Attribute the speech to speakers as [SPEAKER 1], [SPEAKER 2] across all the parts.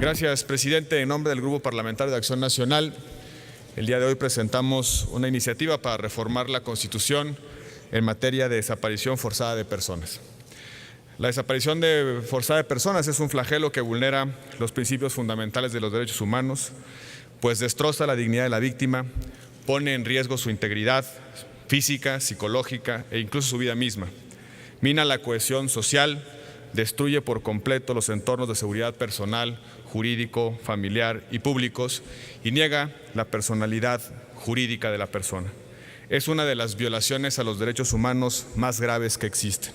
[SPEAKER 1] Gracias, presidente. En nombre del Grupo Parlamentario de Acción Nacional, el día de hoy presentamos una iniciativa para reformar la Constitución en materia de desaparición forzada de personas. La desaparición forzada de personas es un flagelo que vulnera los principios fundamentales de los derechos humanos, pues destroza la dignidad de la víctima, pone en riesgo su integridad física, psicológica e incluso su vida misma. Mina la cohesión social, destruye por completo los entornos de seguridad personal, jurídico, familiar y públicos y niega la personalidad jurídica de la persona. Es una de las violaciones a los derechos humanos más graves que existen.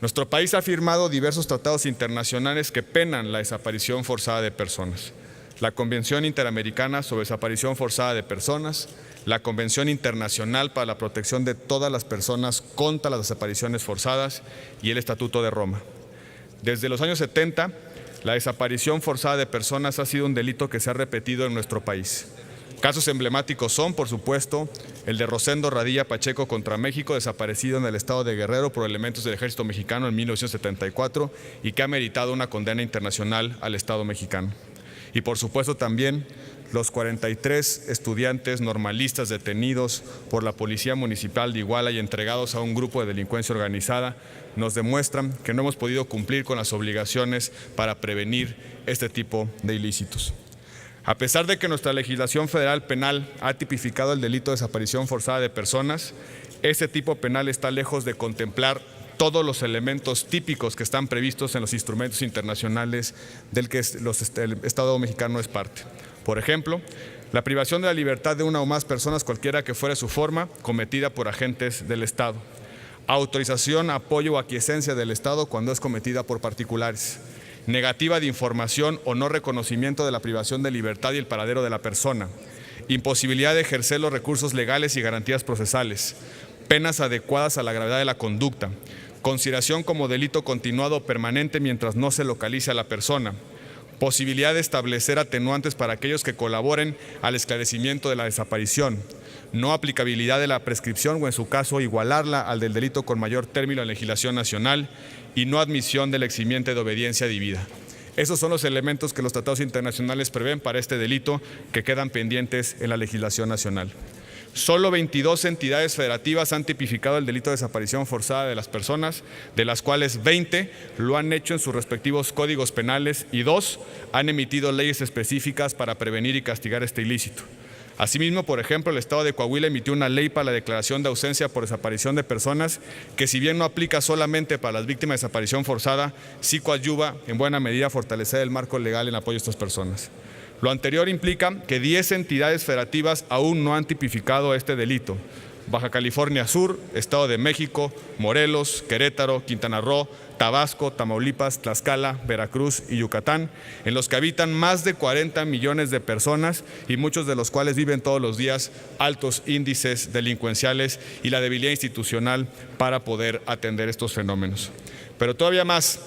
[SPEAKER 1] Nuestro país ha firmado diversos tratados internacionales que penan la desaparición forzada de personas. La Convención Interamericana sobre Desaparición Forzada de Personas, la Convención Internacional para la Protección de todas las personas contra las desapariciones forzadas y el Estatuto de Roma. Desde los años 70, la desaparición forzada de personas ha sido un delito que se ha repetido en nuestro país. Casos emblemáticos son, por supuesto, el de Rosendo Radilla Pacheco contra México, desaparecido en el estado de Guerrero por elementos del ejército mexicano en 1974 y que ha meritado una condena internacional al Estado mexicano. Y por supuesto también los 43 estudiantes normalistas detenidos por la Policía Municipal de Iguala y entregados a un grupo de delincuencia organizada nos demuestran que no hemos podido cumplir con las obligaciones para prevenir este tipo de ilícitos. A pesar de que nuestra legislación federal penal ha tipificado el delito de desaparición forzada de personas, ese tipo penal está lejos de contemplar todos los elementos típicos que están previstos en los instrumentos internacionales del que el Estado mexicano es parte. Por ejemplo, la privación de la libertad de una o más personas, cualquiera que fuere su forma, cometida por agentes del Estado. Autorización, apoyo o aquiescencia del Estado cuando es cometida por particulares. Negativa de información o no reconocimiento de la privación de libertad y el paradero de la persona. Imposibilidad de ejercer los recursos legales y garantías procesales. Penas adecuadas a la gravedad de la conducta. Consideración como delito continuado o permanente mientras no se localice a la persona. Posibilidad de establecer atenuantes para aquellos que colaboren al esclarecimiento de la desaparición. No aplicabilidad de la prescripción o, en su caso, igualarla al del delito con mayor término en la legislación nacional y no admisión del eximiente de obediencia debida. Esos son los elementos que los tratados internacionales prevén para este delito que quedan pendientes en la legislación nacional. Solo 22 entidades federativas han tipificado el delito de desaparición forzada de las personas, de las cuales 20 lo han hecho en sus respectivos códigos penales y 2 han emitido leyes específicas para prevenir y castigar este ilícito. Asimismo, por ejemplo, el Estado de Coahuila emitió una ley para la declaración de ausencia por desaparición de personas que, si bien no aplica solamente para las víctimas de desaparición forzada, sí coadyuva en buena medida a fortalecer el marco legal en apoyo a estas personas. Lo anterior implica que 10 entidades federativas aún no han tipificado este delito: Baja California Sur, Estado de México, Morelos, Querétaro, Quintana Roo, Tabasco, Tamaulipas, Tlaxcala, Veracruz y Yucatán, en los que habitan más de 40 millones de personas y muchos de los cuales viven todos los días altos índices delincuenciales y la debilidad institucional para poder atender estos fenómenos. Pero todavía más,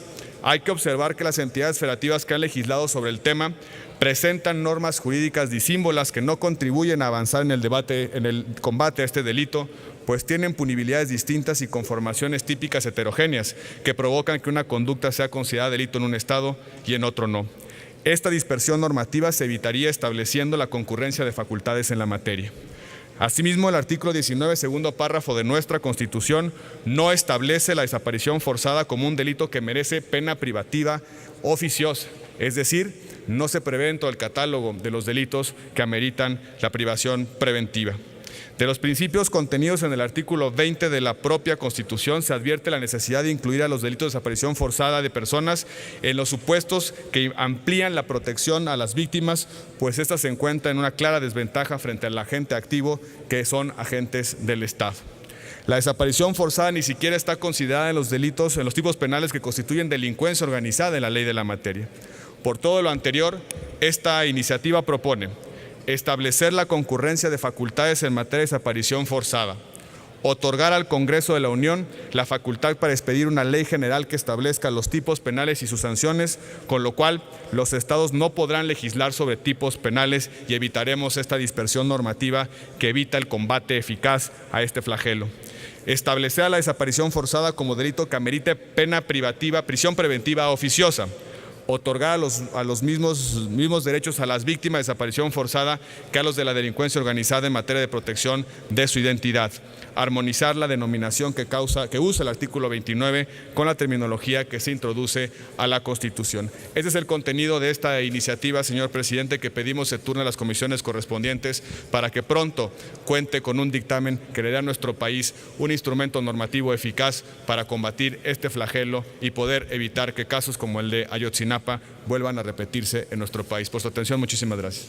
[SPEAKER 1] hay que observar que las entidades federativas que han legislado sobre el tema presentan normas jurídicas disímbolas que no contribuyen a avanzar en el combate a este delito, pues tienen punibilidades distintas y conformaciones típicas heterogéneas que provocan que una conducta sea considerada delito en un estado y en otro no. Esta dispersión normativa se evitaría estableciendo la concurrencia de facultades en la materia. Asimismo, el artículo 19, segundo párrafo de nuestra Constitución, no establece la desaparición forzada como un delito que merece pena privativa oficiosa, es decir, no se prevé dentro del catálogo de los delitos que ameritan la privación preventiva. De los principios contenidos en el artículo 20 de la propia Constitución se advierte la necesidad de incluir a los delitos de desaparición forzada de personas en los supuestos que amplían la protección a las víctimas, pues éstas se encuentran en una clara desventaja frente al agente activo, que son agentes del Estado. La desaparición forzada ni siquiera está considerada en los delitos, en los tipos penales que constituyen delincuencia organizada en la ley de la materia. Por todo lo anterior, esta iniciativa propone establecer la concurrencia de facultades en materia de desaparición forzada, otorgar al Congreso de la Unión la facultad para expedir una ley general que establezca los tipos penales y sus sanciones, con lo cual los estados no podrán legislar sobre tipos penales y evitaremos esta dispersión normativa que evita el combate eficaz a este flagelo. Establecer a la desaparición forzada como delito que amerite pena privativa, prisión preventiva oficiosa. otorgar a los mismos derechos a las víctimas de desaparición forzada que a los de la delincuencia organizada en materia de protección de su identidad, armonizar la denominación que usa el artículo 29 con la terminología que se introduce a la Constitución. Ese es el contenido de esta iniciativa, señor presidente, que pedimos se turne a las comisiones correspondientes para que pronto cuente con un dictamen que le dé a nuestro país un instrumento normativo eficaz para combatir este flagelo y poder evitar que casos como el de Ayotzinapa vuelvan a repetirse en nuestro país. Por su atención, muchísimas gracias.